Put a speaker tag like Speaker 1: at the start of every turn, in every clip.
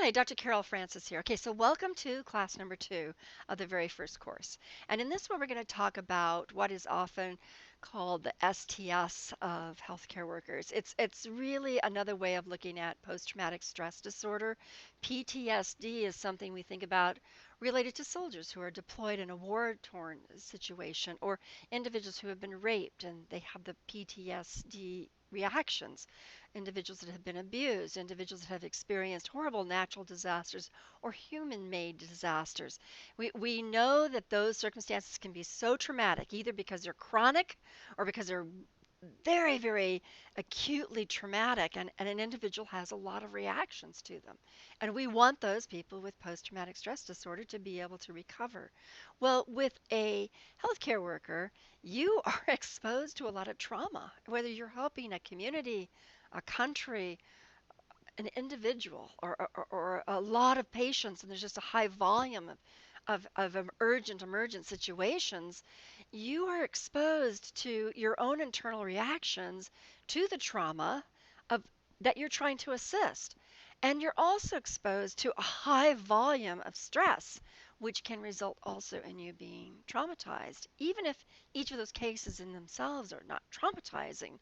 Speaker 1: Hi, Dr. Carol Francis here. Okay, so welcome to class number 2 of the very first course. And in this one, we're going to talk about what is often called the STS of healthcare workers. It's really another way of looking at post-traumatic stress disorder. PTSD is something we think about related to soldiers who are deployed in a war-torn situation, or individuals who have been raped and they have the PTSD reactions, individuals that have been abused, individuals that have experienced horrible natural disasters or human made disasters. We know that those circumstances can be so traumatic, either because they're chronic or because they're very, very acutely traumatic, and an individual has a lot of reactions to them. And we want those people with post traumatic stress disorder to be able to recover. Well, with a healthcare worker, you are exposed to a lot of trauma, whether you're helping a community, a country, an individual, or a lot of patients, and there's just a high volume of urgent emergent situations. You are exposed to your own internal reactions to the trauma of that you're trying to assist. And you're also exposed to a high volume of stress, which can result also in you being traumatized, even if each of those cases in themselves are not traumatizing,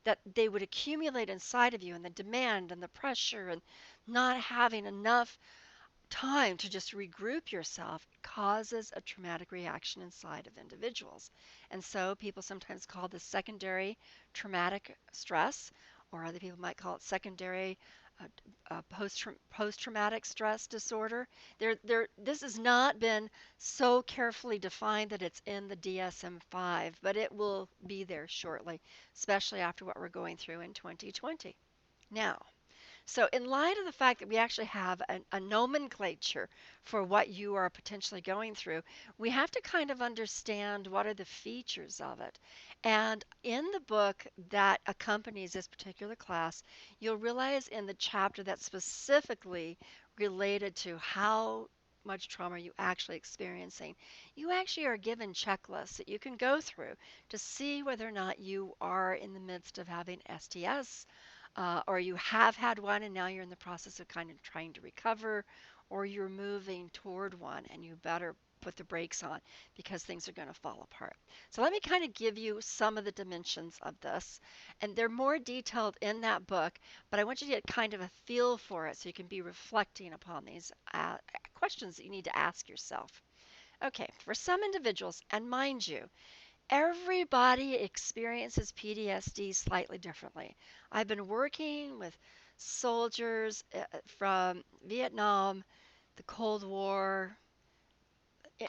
Speaker 1: that they would accumulate inside of you, and the demand and the pressure and not having enough time to just regroup yourself causes a traumatic reaction inside of individuals. And so people sometimes call this secondary traumatic stress, or other people might call it secondary post-traumatic stress disorder. This has not been so carefully defined that it's in the DSM-5, but it will be there shortly, especially after what we're going through in 2020. Now, so, in light of the fact that we actually have a nomenclature for what you are potentially going through, we have to kind of understand what are the features of it. And in the book that accompanies this particular class, you'll realize in the chapter that's specifically related to how much trauma are you actually experiencing, you actually are given checklists that you can go through to see whether or not you are in the midst of having STS, or you have had one and now you're in the process of kind of trying to recover, or you're moving toward one and you better put the brakes on because things are going to fall apart. So let me kind of give you some of the dimensions of this, and they're more detailed in that book, but I want you to get kind of a feel for it so you can be reflecting upon these questions that you need to ask yourself. Okay, for some individuals, and mind you, everybody experiences PTSD slightly differently. I've been working with soldiers from Vietnam, the Cold War,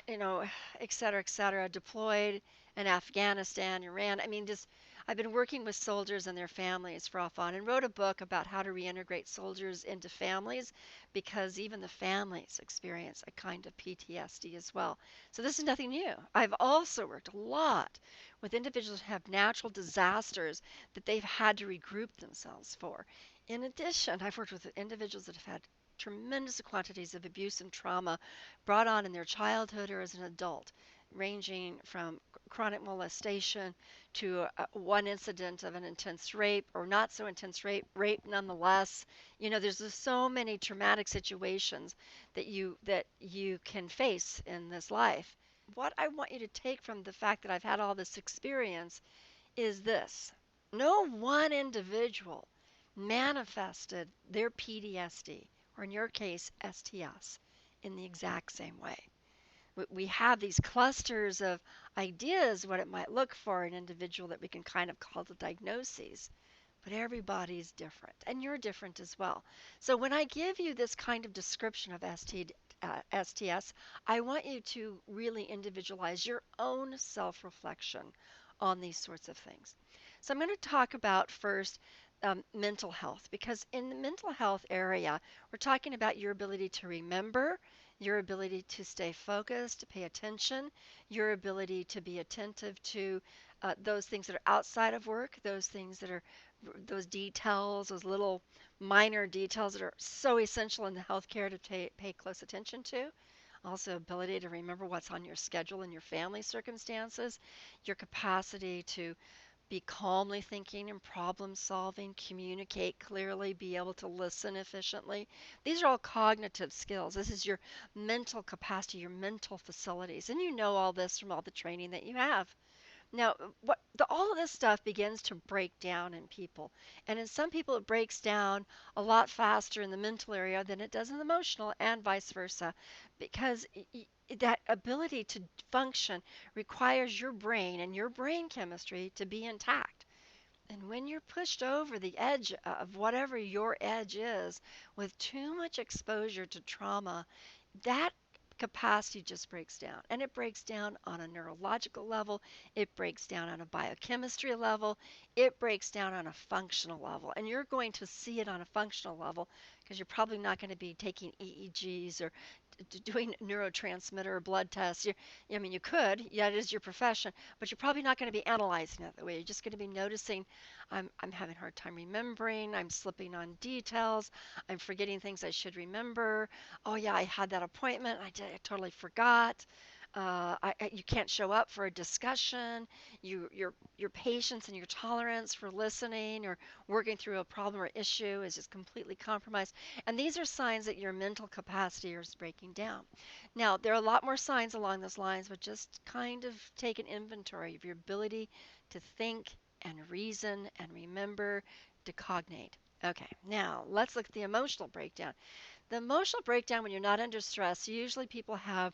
Speaker 1: you know, et cetera, deployed in Afghanistan, Iran. I mean, just I've been working with soldiers and their families for off on, and wrote a book about how to reintegrate soldiers into families, because even the families experience a kind of PTSD as well. So this is nothing new. I've also worked a lot with individuals who have natural disasters that they've had to regroup themselves for. In addition, I've worked with individuals that have had tremendous quantities of abuse and trauma brought on in their childhood or as an adult, ranging from chronic molestation to one incident of an intense rape or not so intense rape nonetheless. You know, there's just so many traumatic situations that you can face in this life. What I want you to take from the fact that I've had all this experience is this: no one individual manifested their PTSD, or in your case, STS, in the exact same way. We have these clusters of ideas what it might look for an individual that we can kind of call the diagnoses, but everybody's different, and you're different as well. So when I give you this kind of description of STS, I want you to really individualize your own self-reflection on these sorts of things. So I'm going to talk about first mental health, because in the mental health area, we're talking about your ability to remember, your ability to stay focused, to pay attention, your ability to be attentive to those things that are outside of work, those things that are those details, those little minor details that are so essential in the healthcare to pay close attention to. Also, ability to remember what's on your schedule and your family circumstances, your capacity to be calmly thinking and problem solving, communicate clearly, be able to listen efficiently. These are all cognitive skills. This is your mental capacity, your mental facilities. And you know all this from all the training that you have. Now, all of this stuff begins to break down in people, and in some people it breaks down a lot faster in the mental area than it does in the emotional, and vice versa, because that ability to function requires your brain and your brain chemistry to be intact. And when you're pushed over the edge of whatever your edge is with too much exposure to trauma, that capacity just breaks down. And it breaks down on a neurological level, it breaks down on a biochemistry level, it breaks down on a functional level. And you're going to see it on a functional level because you're probably not going to be taking EEGs or doing neurotransmitter or blood tests. I mean, you could, yeah, it is your profession, but you're probably not going to be analyzing it that way. You're just going to be noticing, I'm having a hard time remembering, I'm slipping on details, I'm forgetting things I should remember. Oh yeah, I had that appointment. I totally forgot. You can't show up for a discussion. Your patience and your tolerance for listening or working through a problem or issue is just completely compromised. And these are signs that your mental capacity is breaking down. Now, there are a lot more signs along those lines, but just kind of take an inventory of your ability to think and reason and remember, to cognate. Okay, now let's look at the emotional breakdown. The emotional breakdown when you're not under stress, usually people have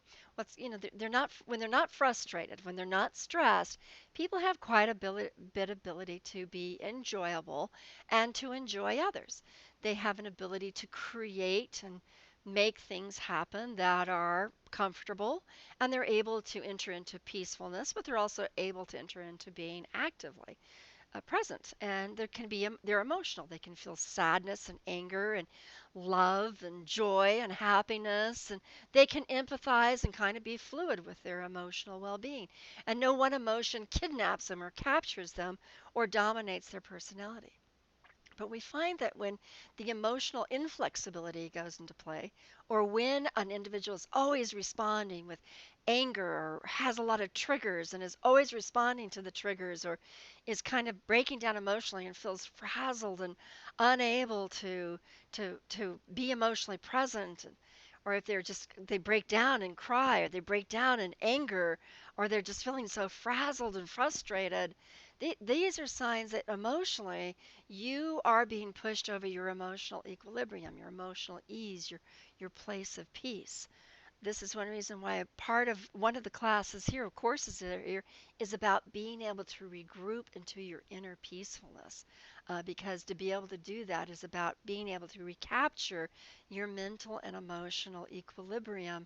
Speaker 1: they're not, when they're not frustrated, when they're not stressed, people have quite a bit ability to be enjoyable and to enjoy others. They have an ability to create and make things happen that are comfortable, and they're able to enter into peacefulness, but they're also able to enter into being actively present. And they're emotional. They can feel sadness and anger and love and joy and happiness, and they can empathize and kind of be fluid with their emotional well-being. And no one emotion kidnaps them or captures them or dominates their personality. But we find that when the emotional inflexibility goes into play, or when an individual is always responding with anger or has a lot of triggers and is always responding to the triggers, or is kind of breaking down emotionally and feels frazzled and unable to be emotionally present, or if they break down and cry, or they break down in anger, or they're just feeling so frazzled and frustrated, these are signs that emotionally you are being pushed over your emotional equilibrium, your emotional ease, your place of peace. This is one reason why a part of one of the classes here, or courses that are here, is about being able to regroup into your inner peacefulness. Because to be able to do that is about being able to recapture your mental and emotional equilibrium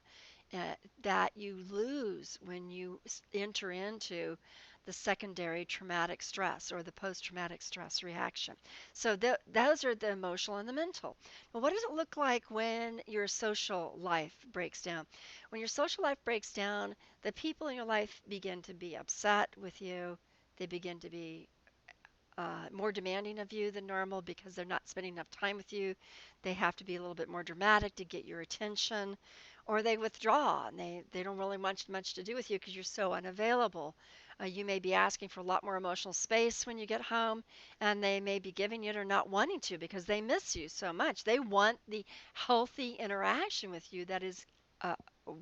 Speaker 1: that you lose when you enter into the secondary traumatic stress or the post traumatic stress reaction. So, those are the emotional and the mental. Well, what does it look like when your social life breaks down? When your social life breaks down, the people in your life begin to be upset with you. They begin to be more demanding of you than normal because they're not spending enough time with you. They have to be a little bit more dramatic to get your attention, or they withdraw and they don't really want much to do with you because you're so unavailable. You may be asking for a lot more emotional space when you get home, and they may be giving it or not wanting to because they miss you so much. They want the healthy interaction with you that is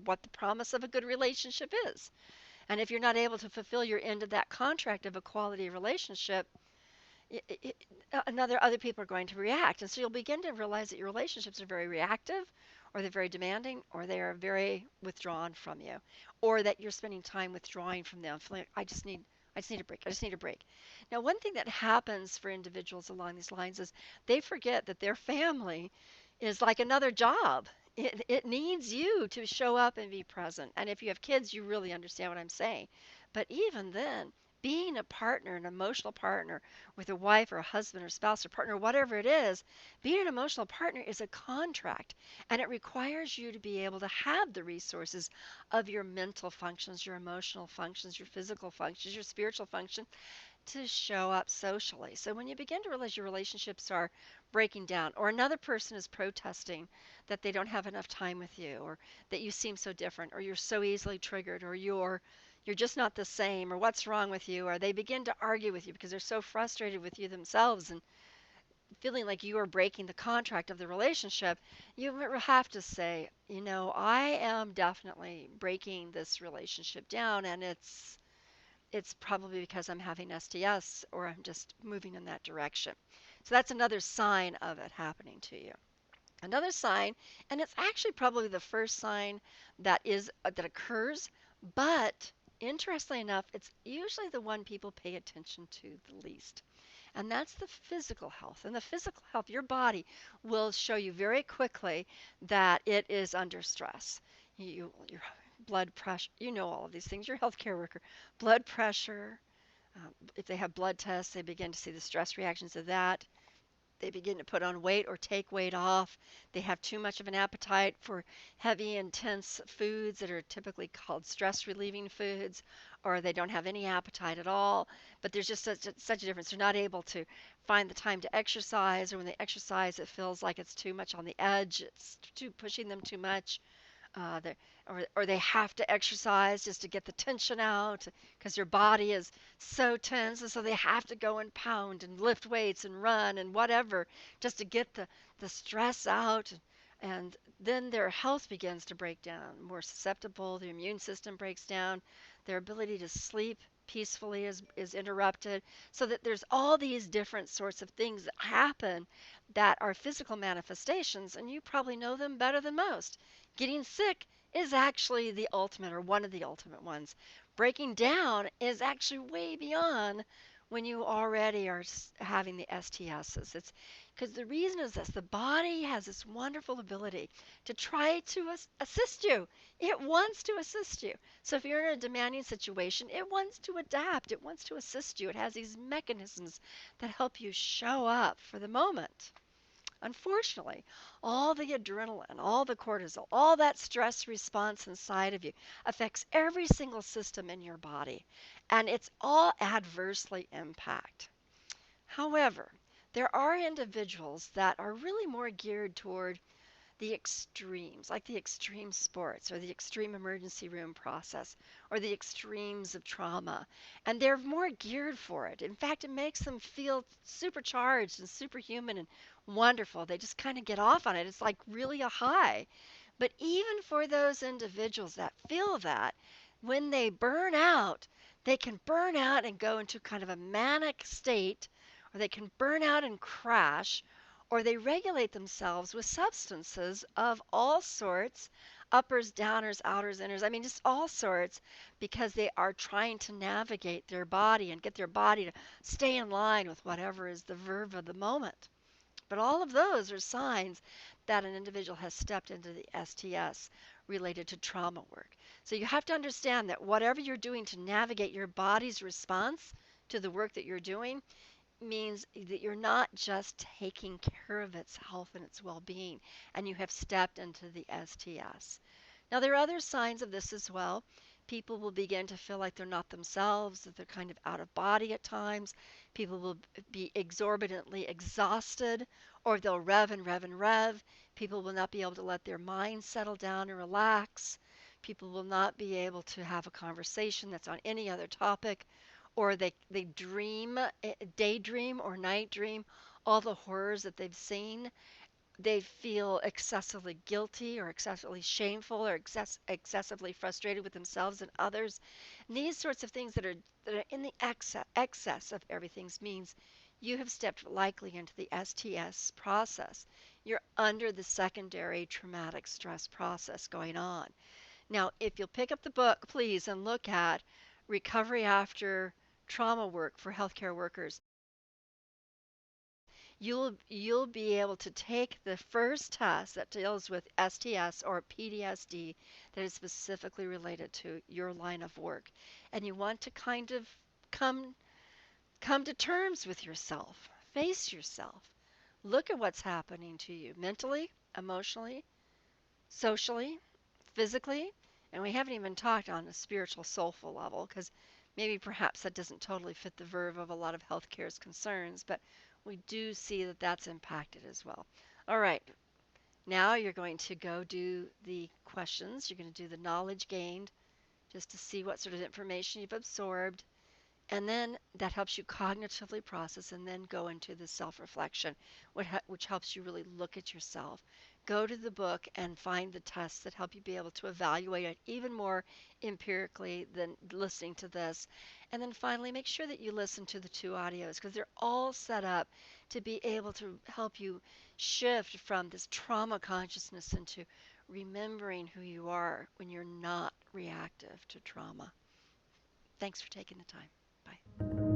Speaker 1: what the promise of a good relationship is. And if you're not able to fulfill your end of that contract of a quality relationship, another other people are going to react, and so you'll begin to realize that your relationships are very reactive, or they're very demanding, or they are very withdrawn from you, or that you're spending time withdrawing from them, feeling like, I just need a break. I just need a break. Now, one thing that happens for individuals along these lines is they forget that their family is like another job. It needs you to show up and be present. And if you have kids, you really understand what I'm saying. But even then, being a partner, an emotional partner with a wife or a husband or spouse or partner, whatever it is, being an emotional partner is a contract, and it requires you to be able to have the resources of your mental functions, your emotional functions, your physical functions, your spiritual function to show up socially. So when you begin to realize your relationships are breaking down, or another person is protesting that they don't have enough time with you, or that you seem so different, or you're so easily triggered, or you're you're just not the same, or what's wrong with you, or they begin to argue with you because they're so frustrated with you themselves and feeling like you are breaking the contract of the relationship, you have to say, I am definitely breaking this relationship down, and it's probably because I'm having STS or I'm just moving in that direction. So that's another sign of it happening to you. Another sign, and it's actually probably the first sign that occurs, but interestingly enough, it's usually the one people pay attention to the least. And that's the physical health. And the physical health, your body will show you very quickly that it is under stress. Your blood pressure, you know all of these things. You're a healthcare worker. Blood pressure, if they have blood tests, they begin to see the stress reactions of that. They begin to put on weight or take weight off. They have too much of an appetite for heavy, intense foods that are typically called stress relieving foods, or they don't have any appetite at all. But there's just such a difference. They're not able to find the time to exercise, or when they exercise, it feels like it's too much on the edge, it's too pushing them too much. They or they have to exercise just to get the tension out because their body is so tense, and so they have to go and pound and lift weights and run and whatever just to get the stress out. And then their health begins to break down, more susceptible, their immune system breaks down, their ability to sleep peacefully is interrupted. So that there's all these different sorts of things that happen that are physical manifestations, and you probably know them better than most. Getting sick is actually the ultimate, or one of the ultimate ones. Breaking down is actually way beyond when you already are having the STSs. It's because the reason is this: the body has this wonderful ability to try to assist you. It wants to assist you. So if you're in a demanding situation, it wants to adapt, it wants to assist you. It has these mechanisms that help you show up for the moment. Unfortunately, all the adrenaline, all the cortisol, all that stress response inside of you affects every single system in your body, and it's all adversely impact. However, there are individuals that are really more geared toward the extremes, like the extreme sports or the extreme emergency room process or the extremes of trauma. And they're more geared for it. In fact, it makes them feel supercharged and superhuman and wonderful. They just kind of get off on it. It's like really a high. But even for those individuals that feel that, when they burn out, they can burn out and go into kind of a manic state, or they can burn out and crash, or they regulate themselves with substances of all sorts, uppers, downers, outers, inners. I mean, just all sorts, because they are trying to navigate their body and get their body to stay in line with whatever is the verve of the moment. But all of those are signs that an individual has stepped into the STS related to trauma work. So you have to understand that whatever you're doing to navigate your body's response to the work that you're doing means that you're not just taking care of its health and its well being, and you have stepped into the STS. Now, there are other signs of this as well. People will begin to feel like they're not themselves, that they're kind of out of body at times. People will be exorbitantly exhausted, or they'll rev and rev and rev. People will not be able to let their minds settle down and relax. People will not be able to have a conversation that's on any other topic, or they dream, daydream or night dream all the horrors that they've seen. They feel excessively guilty or excessively shameful or excessively frustrated with themselves and others. And these sorts of things that are in the excess of everything means you have stepped likely into the STS process. You're under the secondary traumatic stress process going on. Now, if you'll pick up the book, please, and look at Recovery After Trauma Work for Healthcare Workers, you'll be able to take the first test that deals with STS or PTSD that is specifically related to your line of work. And you want to kind of come come to terms with yourself, face yourself. Look at what's happening to you mentally, emotionally, socially, physically, and we haven't even talked on a spiritual, soulful level because maybe perhaps that doesn't totally fit the verve of a lot of healthcare's concerns, but we do see that that's impacted as well. All right, now you're going to go do the questions. You're going to do the knowledge gained just to see what sort of information you've absorbed, and then that helps you cognitively process and then go into the self reflection, which helps you really look at yourself. Go to the book and find the tests that help you be able to evaluate it even more empirically than listening to this. And then finally, make sure that you listen to the two audios because they're all set up to be able to help you shift from this trauma consciousness into remembering who you are when you're not reactive to trauma. Thanks for taking the time. Bye.